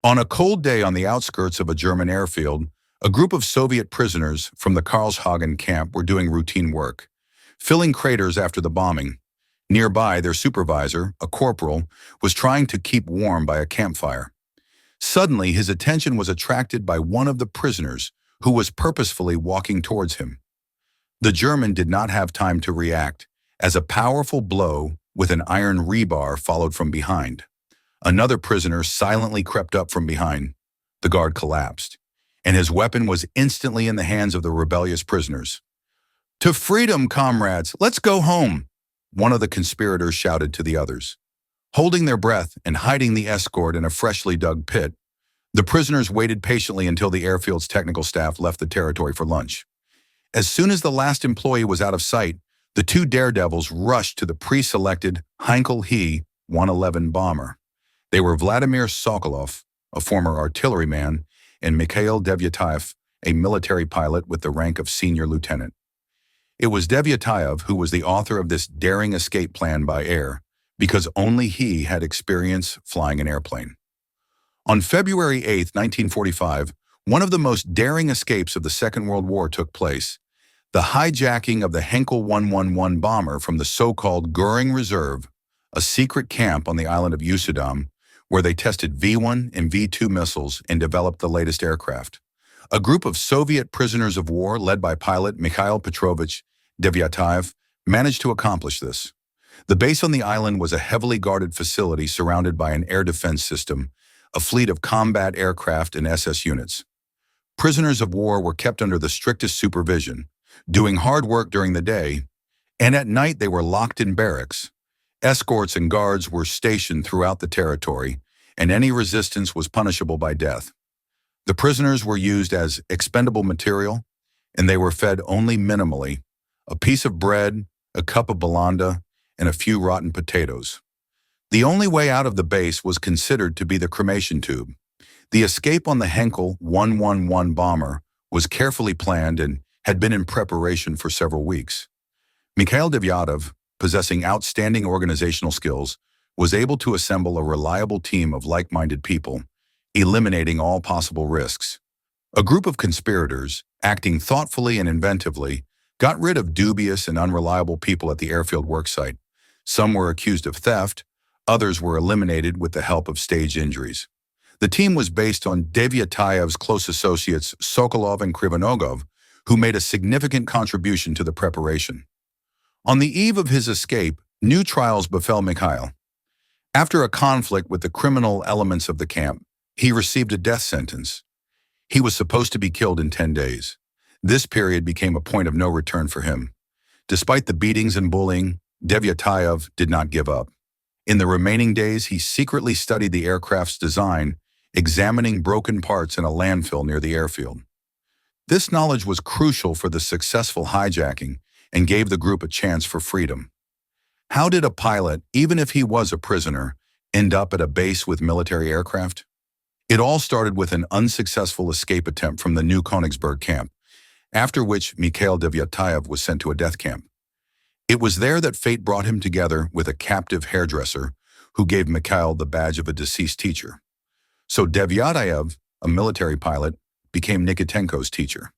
On a cold day on the outskirts of a German airfield, a group of Soviet prisoners from the Karlshagen camp were doing routine work, filling craters after the bombing. Nearby, their supervisor, a corporal, was trying to keep warm by a campfire. Suddenly, his attention was attracted by one of the prisoners who was purposefully walking towards him. The German did not have time to react, as a powerful blow with an iron rebar followed from behind. Another prisoner silently crept up from behind. The guard collapsed, and his weapon was instantly in the hands of the rebellious prisoners. "To freedom, comrades! Let's go home!" one of the conspirators shouted to the others. Holding their breath and hiding the escort in a freshly dug pit, the prisoners waited patiently until the airfield's technical staff left the territory for lunch. As soon as the last employee was out of sight, the two daredevils rushed to the pre-selected Henkel He-111 bomber. They were Vladimir Sokolov, a former artilleryman, and Mikhail Devyataev, a military pilot with the rank of senior lieutenant. It was Devyataev who was the author of this daring escape plan by air, because only he had experience flying an airplane. On February 8, 1945, one of the most daring escapes of the Second World War took place: the hijacking of the Henkel 111 bomber from the so-called Goering Reserve, a secret camp on the island of Usedom, where they tested V-1 and V-2 missiles and developed the latest aircraft. A group of Soviet prisoners of war led by pilot Mikhail Petrovich Devyataev managed to accomplish this. The base on the island was a heavily guarded facility surrounded by an air defense system, a fleet of combat aircraft and SS units. Prisoners of war were kept under the strictest supervision, doing hard work during the day, and at night they were locked in barracks. Escorts and guards were stationed throughout the territory, and any resistance was punishable by death. The prisoners were used as expendable material, and they were fed only minimally: a piece of bread, a cup of balanda, and a few rotten potatoes. The only way out of the base was considered to be the cremation tube. The escape on the Henkel 111 bomber was carefully planned and had been in preparation for several weeks. Mikhail Devyataev, possessing outstanding organizational skills, was able to assemble a reliable team of like-minded people, eliminating all possible risks. A group of conspirators, acting thoughtfully and inventively, got rid of dubious and unreliable people at the airfield worksite. Some were accused of theft, others were eliminated with the help of staged injuries. The team was based on Devyataev's close associates Sokolov and Krivonoglov, who made a significant contribution to the preparation. On the eve of his escape, new trials befell Mikhail. After a conflict with the criminal elements of the camp, he received a death sentence. He was supposed to be killed in 10 days. This period became a point of no return for him. Despite the beatings and bullying, Devyataev did not give up. In the remaining days, he secretly studied the aircraft's design, examining broken parts in a landfill near the airfield. This knowledge was crucial for the successful hijacking and gave the group a chance for freedom. How did a pilot, even if he was a prisoner, end up at a base with military aircraft? It all started with an unsuccessful escape attempt from the new Königsberg camp, after which Mikhail Devyataev was sent to a death camp. It was there that fate brought him together with a captive hairdresser who gave Mikhail the badge of a deceased teacher. So Devyataev, a military pilot, became Nikitenko's teacher.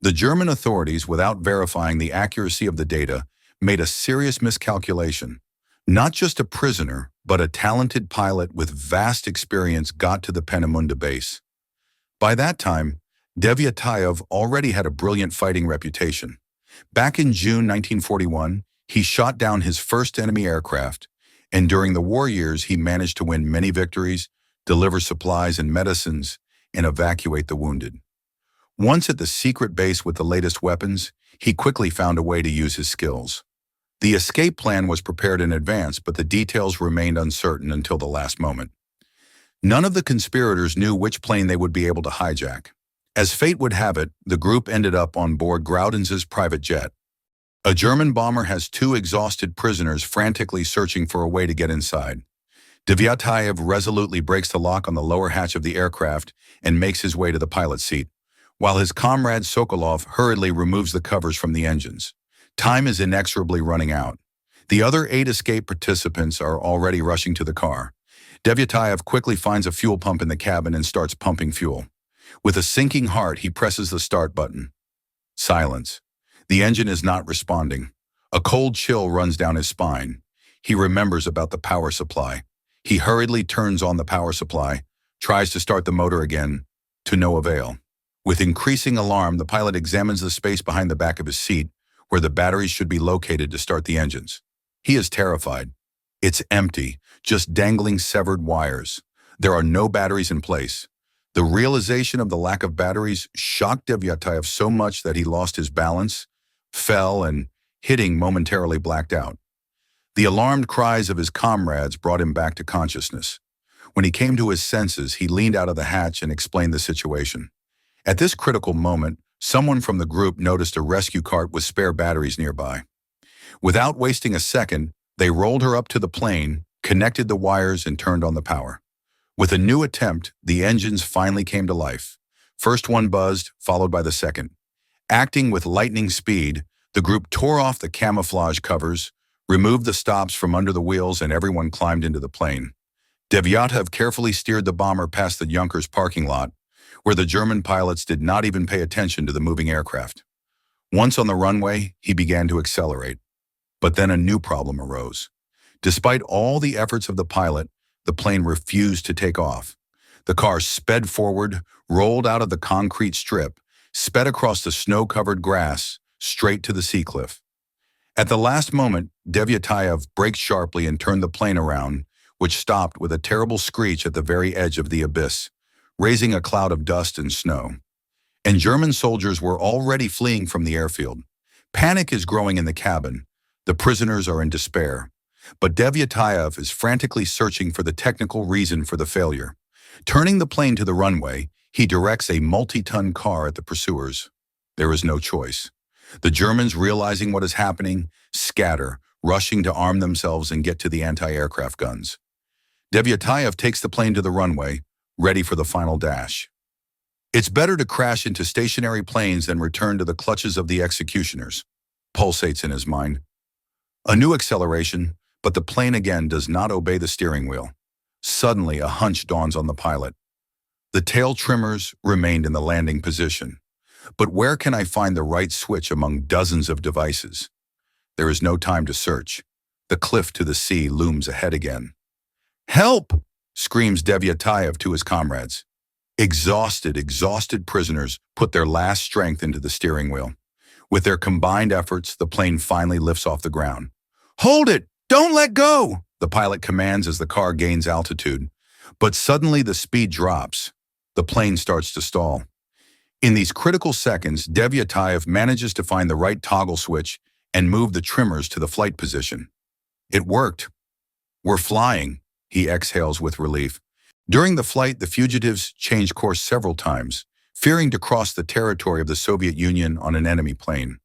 The German authorities, without verifying the accuracy of the data, made a serious miscalculation. Not just a prisoner, but a talented pilot with vast experience got to the Peenemünde base. By that time, Devyataev already had a brilliant fighting reputation. Back in June 1941, he shot down his first enemy aircraft, and during the war years he managed to win many victories, deliver supplies and medicines, and evacuate the wounded. Once at the secret base with the latest weapons, he quickly found a way to use his skills. The escape plan was prepared in advance, but the details remained uncertain until the last moment. None of the conspirators knew which plane they would be able to hijack. As fate would have it, the group ended up on board Graudens's private jet. A German bomber has two exhausted prisoners frantically searching for a way to get inside. Devyataev resolutely breaks the lock on the lower hatch of the aircraft and makes his way to the pilot's seat, while his comrade Sokolov hurriedly removes the covers from the engines. Time is inexorably running out. The other 8 escape participants are already rushing to the car. Devyataev quickly finds a fuel pump in the cabin and starts pumping fuel. With a sinking heart, he presses the start button. Silence. The engine is not responding. A cold chill runs down his spine. He remembers about the power supply. He hurriedly turns on the power supply, tries to start the motor again, to no avail. With increasing alarm, the pilot examines the space behind the back of his seat, where the batteries should be located to start the engines. He is terrified. It's empty, just dangling severed wires. There are no batteries in place. The realization of the lack of batteries shocked Devyataev so much that he lost his balance, fell, and, hitting, momentarily blacked out. The alarmed cries of his comrades brought him back to consciousness. When he came to his senses, he leaned out of the hatch and explained the situation. At this critical moment, someone from the group noticed a rescue cart with spare batteries nearby. Without wasting a second, they rolled her up to the plane, connected the wires, and turned on the power. With a new attempt, the engines finally came to life. First one buzzed, followed by the second. Acting with lightning speed, the group tore off the camouflage covers, removed the stops from under the wheels, and everyone climbed into the plane. Devyataev carefully steered the bomber past the Junkers parking lot, where the German pilots did not even pay attention to the moving aircraft. Once on the runway, he began to accelerate. But then a new problem arose. Despite all the efforts of the pilot, the plane refused to take off. The car sped forward, rolled out of the concrete strip, sped across the snow-covered grass, straight to the sea cliff. At the last moment, Devyataev braked sharply and turned the plane around, which stopped with a terrible screech at the very edge of the abyss, raising a cloud of dust and snow. And German soldiers were already fleeing from the airfield. Panic is growing in the cabin. The prisoners are in despair. But Devyataev is frantically searching for the technical reason for the failure. Turning the plane to the runway, he directs a multi-ton car at the pursuers. There is no choice. The Germans, realizing what is happening, scatter, rushing to arm themselves and get to the anti-aircraft guns. Devyataev takes the plane to the runway, ready for the final dash. It's better to crash into stationary planes than return to the clutches of the executioners, pulsates in his mind. A new acceleration, but the plane again does not obey the steering wheel. Suddenly, a hunch dawns on the pilot. The tail trimmers remained in the landing position. But where can I find the right switch among dozens of devices? There is no time to search. The cliff to the sea looms ahead again. "Help!" screams Devyataev to his comrades. Exhausted prisoners put their last strength into the steering wheel. With their combined efforts, the plane finally lifts off the ground. "Hold it! Don't let go!" the pilot commands as the car gains altitude. But suddenly the speed drops. The plane starts to stall. In these critical seconds, Devyataev manages to find the right toggle switch and move the trimmers to the flight position. It worked. "We're flying," he exhales with relief. During the flight, the fugitives changed course several times, fearing to cross the territory of the Soviet Union on an enemy plane.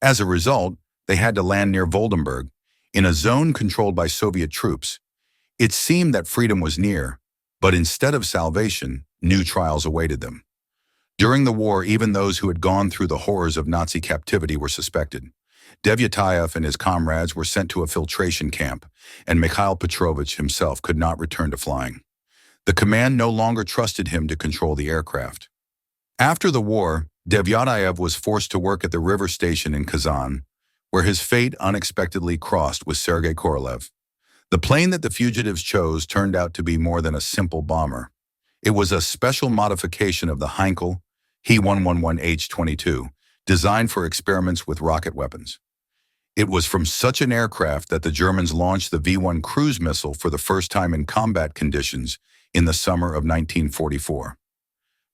As a result, they had to land near Voldenberg, in a zone controlled by Soviet troops. It seemed that freedom was near, but instead of salvation, new trials awaited them. During the war, even those who had gone through the horrors of Nazi captivity were suspected. Devyataev and his comrades were sent to a filtration camp, and Mikhail Petrovich himself could not return to flying. The command no longer trusted him to control the aircraft. After the war, Devyataev was forced to work at the river station in Kazan, where his fate unexpectedly crossed with Sergei Korolev. The plane that the fugitives chose turned out to be more than a simple bomber. It was a special modification of the Henkel He-111H-22, designed for experiments with rocket weapons. It was from such an aircraft that the Germans launched the V-1 cruise missile for the first time in combat conditions in the summer of 1944.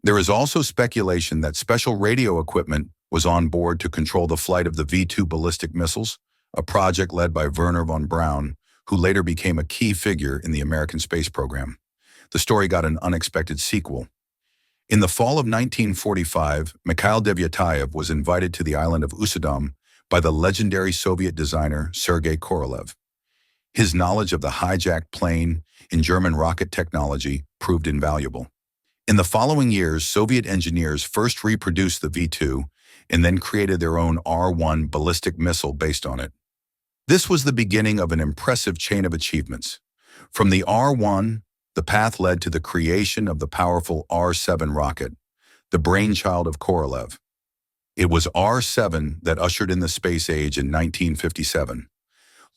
There is also speculation that special radio equipment was on board to control the flight of the V-2 ballistic missiles, a project led by Wernher von Braun, who later became a key figure in the American space program. The story got an unexpected sequel. In the fall of 1945, Mikhail Devyataev was invited to the island of Usedom by the legendary Soviet designer Sergei Korolev. His knowledge of the hijacked plane in German rocket technology proved invaluable. In the following years, Soviet engineers first reproduced the V-2 and then created their own R-1 ballistic missile based on it. This was the beginning of an impressive chain of achievements. From the R-1, the path led to the creation of the powerful R-7 rocket, the brainchild of Korolev. It was R-7 that ushered in the space age in 1957,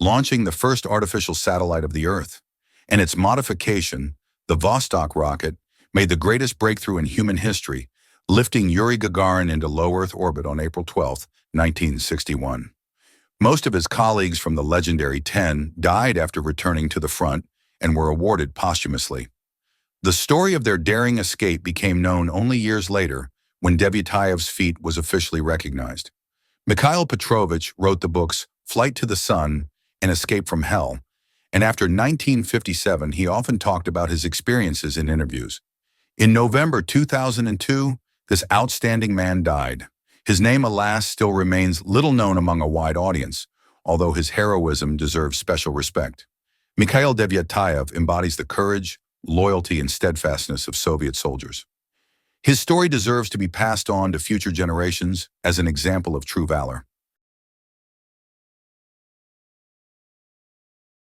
launching the first artificial satellite of the Earth, and its modification, the Vostok rocket, made the greatest breakthrough in human history, lifting Yuri Gagarin into low Earth orbit on April 12, 1961. Most of his colleagues from the legendary 10 died after returning to the front and were awarded posthumously. The story of their daring escape became known only years later when Devyataev's feat was officially recognized. Mikhail Petrovich wrote the books Flight to the Sun and Escape from Hell, and after 1957 he often talked about his experiences in interviews. In November 2002, this outstanding man died. His name, alas, still remains little known among a wide audience, although his heroism deserves special respect. Mikhail Devyataev embodies the courage, loyalty, and steadfastness of Soviet soldiers. His story deserves to be passed on to future generations as an example of true valor.